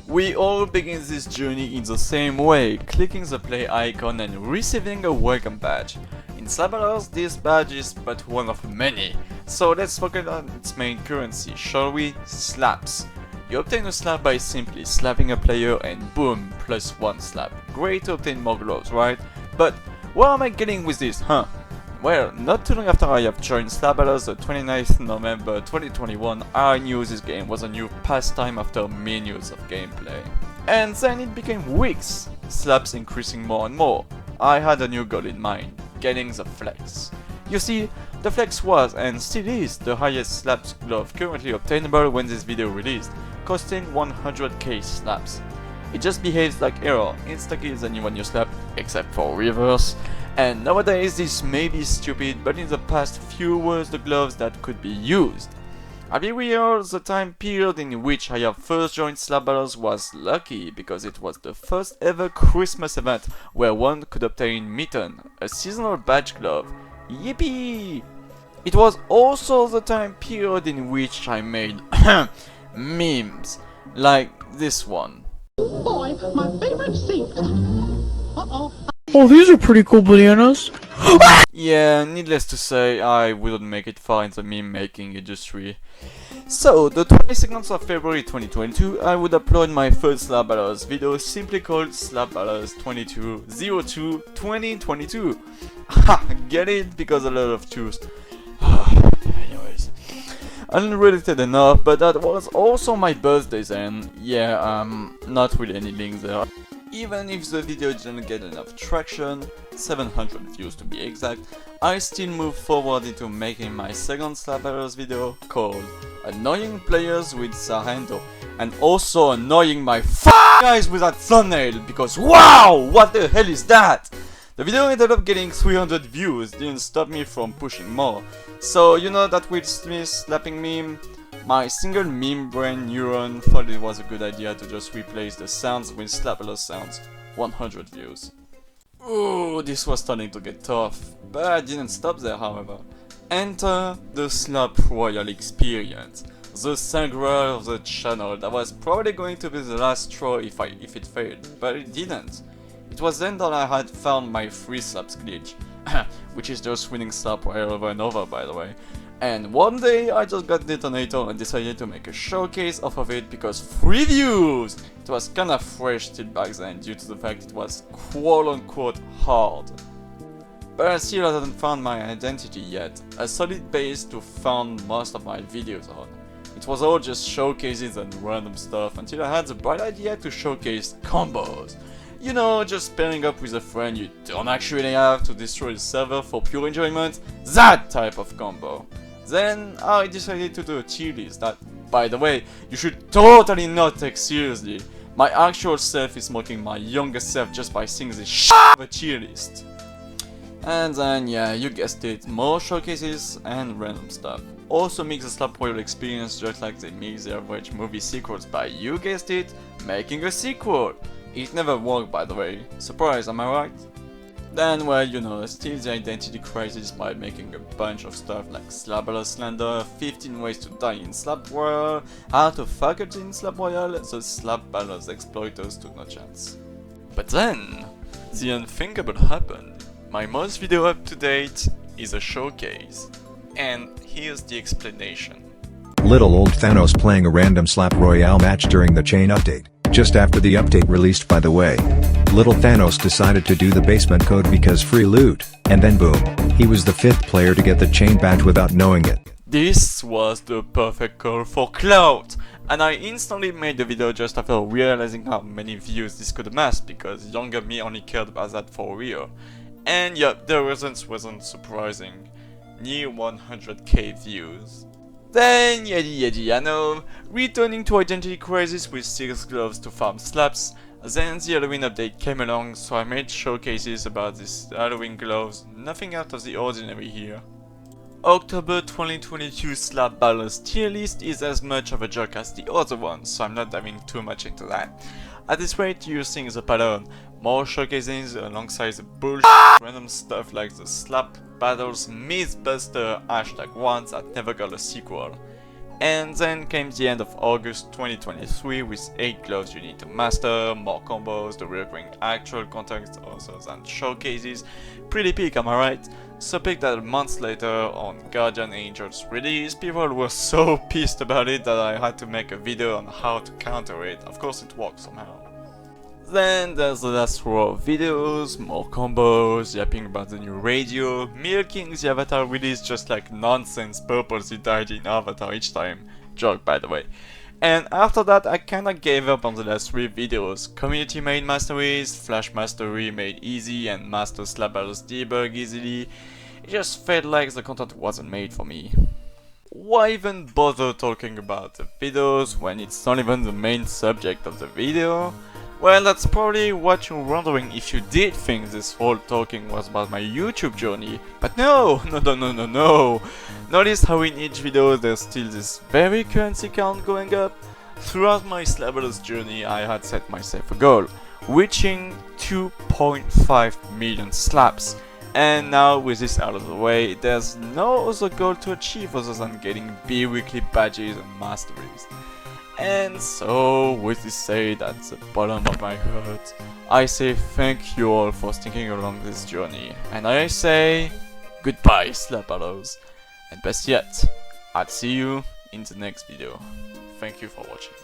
We all begin this journey in the same way, clicking the play icon and receiving a welcome badge. In Slapballers, this badge is but one of many, so let's focus on its main currency, shall we? Slaps. You obtain a slap by simply slapping a player and boom, plus one slap. Great to obtain more gloves, right? But where am I getting with this, huh? Well, not too long after I have joined Slapballers, the 29th November 2021, I knew this game was a new pastime after minutes of gameplay. And then it became weeks, slaps increasing more and more. I had a new goal in mind, getting the flex. You see, the flex was and still is the highest slaps glove currently obtainable when this video released, costing 100k slaps. It just behaves like error, insta-kills anyone you slap, except for reverse. And nowadays this may be stupid, but in the past few were the gloves that could be used. I'll be real, the time period in which I have first joined Slapballers was lucky because it was the first ever Christmas event where one could obtain Mitten, a seasonal badge glove. Yippee! It was also the time period in which I made memes, like this one. Boy, my favorite seat. Uh-oh. Oh, these are pretty cool bananas. Yeah, needless to say, I wouldn't make it far in the meme making industry. So, the 22nd of February 2022, I would upload my first Slapballers video simply called Slapballers 22/02/2022. Ha! Get it? Because a lot of choose. Anyways. Unrelated enough, but that was also my birthday then. Yeah, not really any link there. Even if the video didn't get enough traction, 700 views to be exact, I still moved forward into making my second Slapballers video called Annoying Players with Sarendo, and also annoying my guys with that thumbnail, because wow, what the hell is that? The video ended up getting 300 views, didn't stop me from pushing more. So you know that Will Smith slapping meme? My single meme brain neuron thought it was a good idea to just replace the sounds with Slapballers sounds. 100 views. Ooh, this was starting to get tough, but I didn't stop there however. Enter the Slap Royal experience, the Sangreal of the channel that was probably going to be the last straw if it failed, but it didn't. It was then that I had found my free slaps glitch, which is just winning Slap Royal over and over by the way. And one day I just got detonated and decided to make a showcase off of it because free views! It was kinda fresh still back then due to the fact it was quote unquote hard. But I still hadn't found my identity yet, a solid base to found most of my videos on. It was all just showcases and random stuff until I had the bright idea to showcase combos. You know, just pairing up with a friend you don't actually have to destroy the server for pure enjoyment, that type of combo. Then I decided to do a tier list that, by the way, you should totally not take seriously. My actual self is mocking my younger self just by seeing this of a tier list. And then yeah, you guessed it, more showcases and random stuff. Also mix the Slap Royal experience just like they mix the average movie sequels by, you guessed it, making a sequel. It never worked by the way, surprise, am I right? Then well, you know, still the identity crisis by making a bunch of stuff like Slapballers Slander, 15 ways to die in Slap Royal, how to faculty in Slap Royal, the Slapballers exploiters stood no chance. But then, the unthinkable happened. My most video up to date is a showcase. And here's the explanation. Little old Thanos playing a random Slap Royale match during the chain update. Just after the update released by the way. Little Thanos decided to do the basement code because free loot, and then boom, he was the 5th player to get the chain badge without knowing it. This was the perfect call for clout, and I instantly made the video just after realizing how many views this could amass because younger me only cared about that for real. And yep, the results wasn't surprising, near 100k views. Then yadi I know, returning to Identity Crisis with 6 gloves to farm slaps. Then the Halloween update came along, so I made showcases about these Halloween gloves, nothing out of the ordinary here. October 2022 Slapballers tier list is as much of a joke as the other ones, so I'm not diving too much into that. At this rate, you're seeing the pattern, more showcases alongside the bullshit random stuff like the Slap Battles Mythbuster #1 that never got a sequel. And then came the end of August 2023 with 8 gloves you need to master, more combos, the recurring actual content other than showcases. Pretty peak, am I right? So peak that months later on Guardian Angel's release, people were so pissed about it that I had to make a video on how to counter it. Of course it worked somehow. Then there's the last row of videos, more combos, yapping about the new radio, milking the Avatar release just like nonsense purposely died in Avatar each time. Joke, by the way. And after that I kinda gave up on the last 3 videos. Community made masteries, Flash Mastery made easy, and Master Slap Battles debug easily. It just felt like the content wasn't made for me. Why even bother talking about the videos when it's not even the main subject of the video? Well, that's probably what you're wondering if you did think this whole talking was about my YouTube journey. But no! Notice how in each video there's still this very currency count going up? Throughout my Slabber's journey I had set myself a goal, reaching 2.5 million slaps. And now with this out of the way, there's no other goal to achieve other than getting bi-weekly badges and masteries. And so, with this said at the bottom of my heart, I say thank you all for sticking along this journey, and I say goodbye, Slapallows, and best yet, I'll see you in the next video. Thank you for watching.